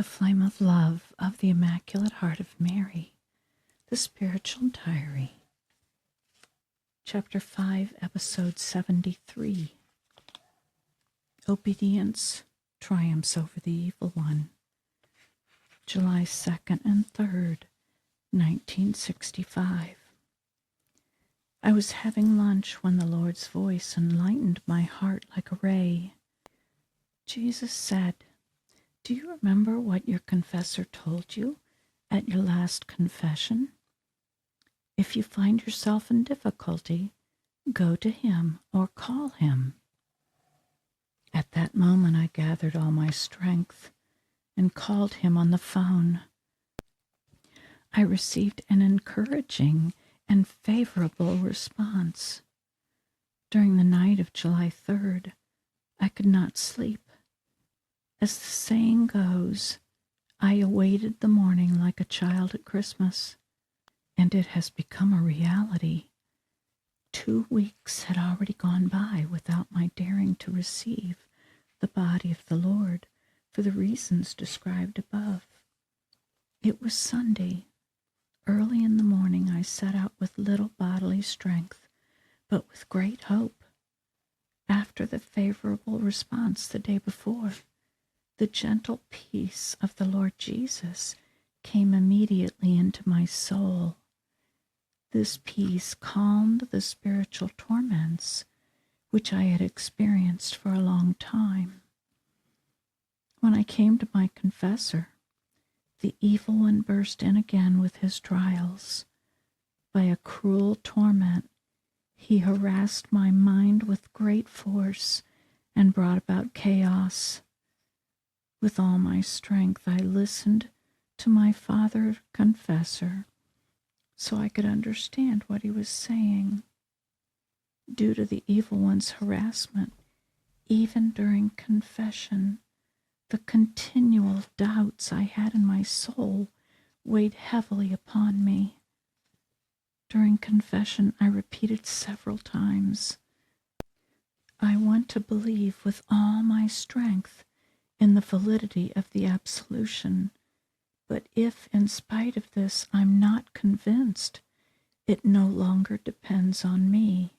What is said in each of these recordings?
The Flame of Love of the Immaculate Heart of Mary, the Spiritual Diary, Chapter 5, Episode 73. Obedience triumphs over the evil one. July 2nd and 3rd, 1965. I was having lunch when the Lord's voice enlightened my heart like a ray. Jesus said, "Do you remember what your confessor told you at your last confession? If you find yourself in difficulty, go to him or call him." At that moment, I gathered all my strength and called him on the phone. I received an encouraging and favorable response. During the night of July 3rd, I could not sleep. As the saying goes, I awaited the morning like a child at Christmas, and it has become a reality. 2 weeks had already gone by without my daring to receive the body of the Lord for the reasons described above. It was Sunday. Early in the morning I set out with little bodily strength, but with great hope. After the favorable response the day before, the gentle peace of the Lord Jesus came immediately into my soul. This peace calmed the spiritual torments which I had experienced for a long time. When I came to my confessor, the evil one burst in again with his trials. By a cruel torment, he harassed my mind with great force and brought about chaos. With all my strength, I listened to my father confessor so I could understand what he was saying. Due to the evil one's harassment, even during confession, the continual doubts I had in my soul weighed heavily upon me. During confession, I repeated several times, "I want to believe with all my strength in the validity of the absolution, but if in spite of this I'm not convinced, it no longer depends on me."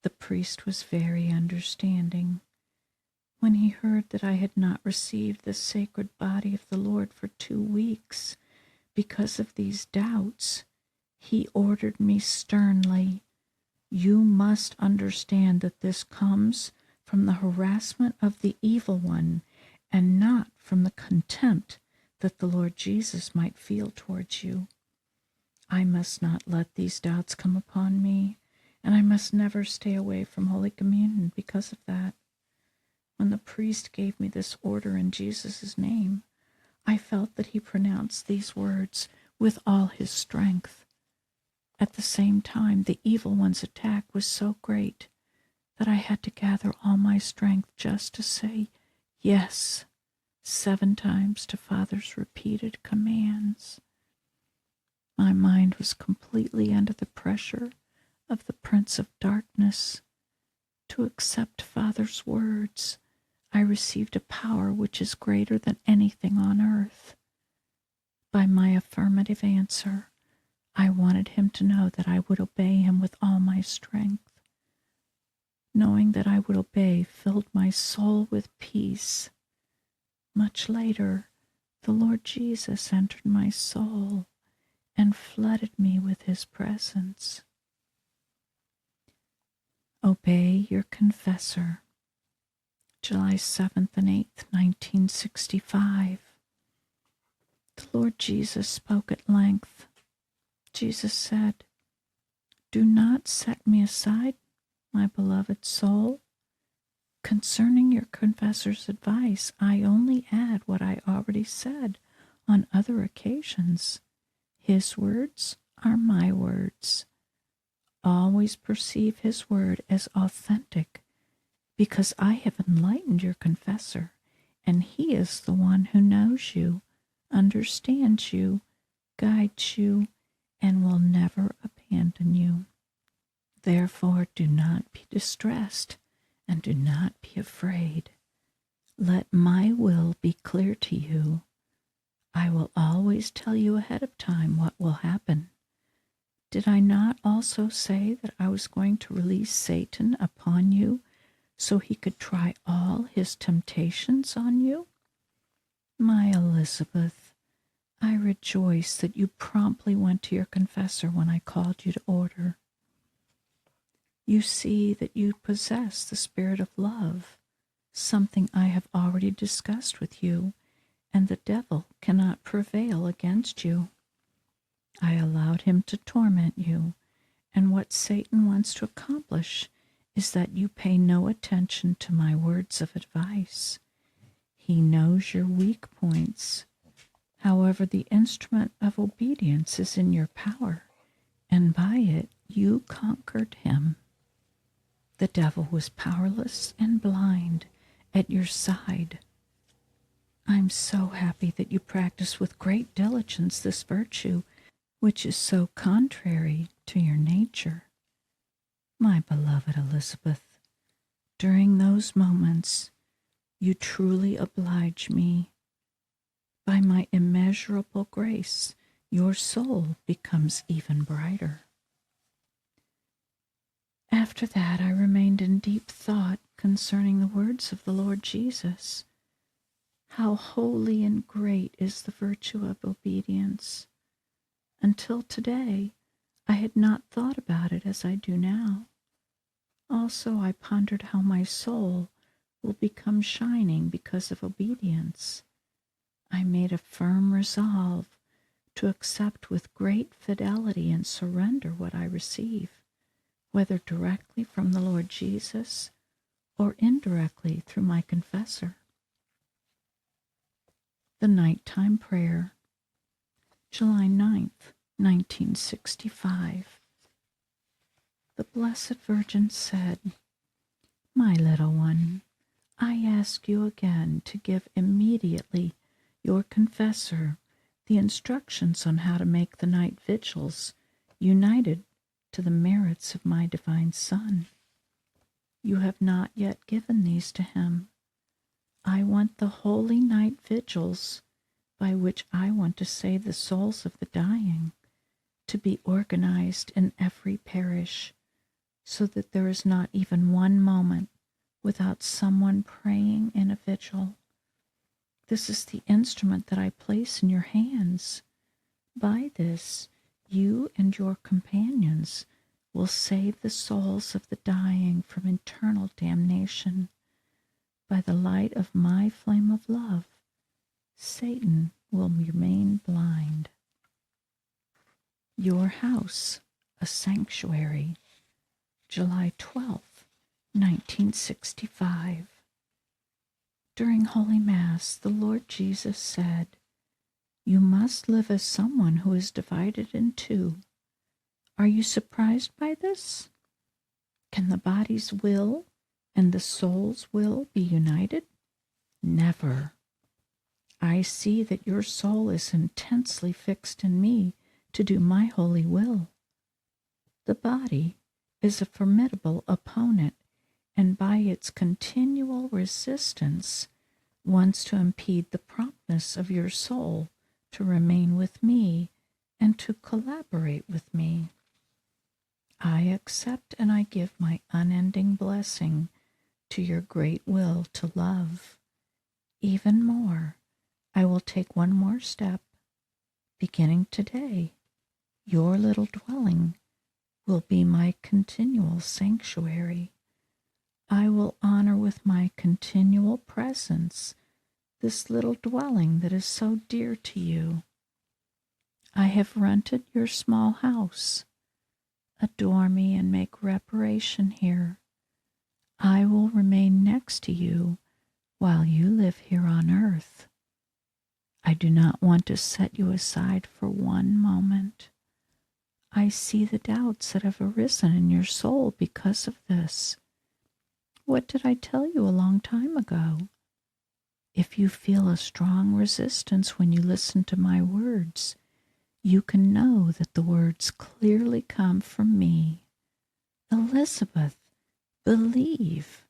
The priest was very understanding. When he heard that I had not received the sacred body of the Lord for 2 weeks because of these doubts, he ordered me sternly, "You must understand that this comes from the harassment of the evil one and not from the contempt that the Lord Jesus might feel towards you. I must not let these doubts come upon me, and I must never stay away from Holy Communion because of that." When the priest gave me this order in Jesus' name, I felt that he pronounced these words with all his strength. At the same time, the evil one's attack was so great that I had to gather all my strength just to say yes 7 times to Father's repeated commands. My mind was completely under the pressure of the Prince of Darkness. To accept Father's words, I received a power which is greater than anything on earth. By my affirmative answer, I wanted him to know that I would obey him with all my strength. Knowing that I would obey filled my soul with peace. Much later, the Lord Jesus entered my soul and flooded me with his presence. Obey your confessor. July 7th and 8th, 1965. The Lord Jesus spoke at length. Jesus said, "Do not set me aside, my beloved soul. Concerning your confessor's advice, I only add what I already said on other occasions. His words are my words. Always perceive his word as authentic, because I have enlightened your confessor, and he is the one who knows you, understands you, guides you, and will never abandon you. Therefore, do not be distressed and do not be afraid. Let my will be clear to you. I will always tell you ahead of time what will happen. Did I not also say that I was going to release Satan upon you so he could try all his temptations on you? My Elizabeth, I rejoice that you promptly went to your confessor when I called you to order. You see that you possess the spirit of love, something I have already discussed with you, and the devil cannot prevail against you. I allowed him to torment you, and what Satan wants to accomplish is that you pay no attention to my words of advice. He knows your weak points. However, the instrument of obedience is in your power, and by it you conquered him. The devil was powerless and blind at your side. I'm so happy that you practice with great diligence this virtue, which is so contrary to your nature. My beloved Elizabeth, during those moments, you truly oblige me. By my immeasurable grace, your soul becomes even brighter. After that, I remained in deep thought concerning the words of the Lord Jesus. How holy and great is the virtue of obedience. Until today, I had not thought about it as I do now. Also, I pondered how my soul will become shining because of obedience. I made a firm resolve to accept with great fidelity and surrender what I receive, whether directly from the Lord Jesus or indirectly through my confessor. The Nighttime Prayer, July 9th, 1965. The Blessed Virgin said, "My little one, I ask you again to give immediately your confessor the instructions on how to make the night vigils united to the merits of my divine Son. You have not yet given these to him. I want the holy night vigils, by which I want to save the souls of the dying, to be organized in every parish, so that there is not even one moment without someone praying in a vigil. This is the instrument that I place in your hands. By this, you and your companions will save the souls of the dying from eternal damnation. By the light of my flame of love, Satan will remain blind." Your House, a Sanctuary, July 12th, 1965. During Holy Mass, the Lord Jesus said, "You must live as someone who is divided in two." Are you surprised by this? Can the body's will and the soul's will be united? Never. I see that your soul is intensely fixed in me to do my holy will. The body is a formidable opponent, and by its continual resistance wants to impede the promptness of your soul to remain with me and to collaborate with me. I accept and I give my unending blessing to your great will to love. Even more, I will take one more step. Beginning today, your little dwelling will be my continual sanctuary. I will honor with my continual presence this little dwelling that is so dear to you. I have rented your small house. Adore me and make reparation here. I will remain next to you while you live here on earth. I do not want to set you aside for one moment. I see the doubts that have arisen in your soul because of this. What did I tell you a long time ago? If you feel a strong resistance when you listen to my words, you can know that the words clearly come from me. Elizabeth, believe.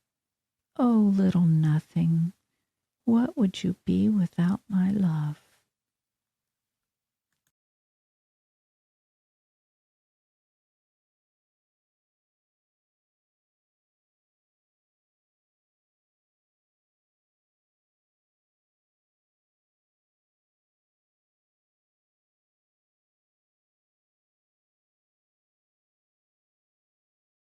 Oh, little nothing, What would you be without my love?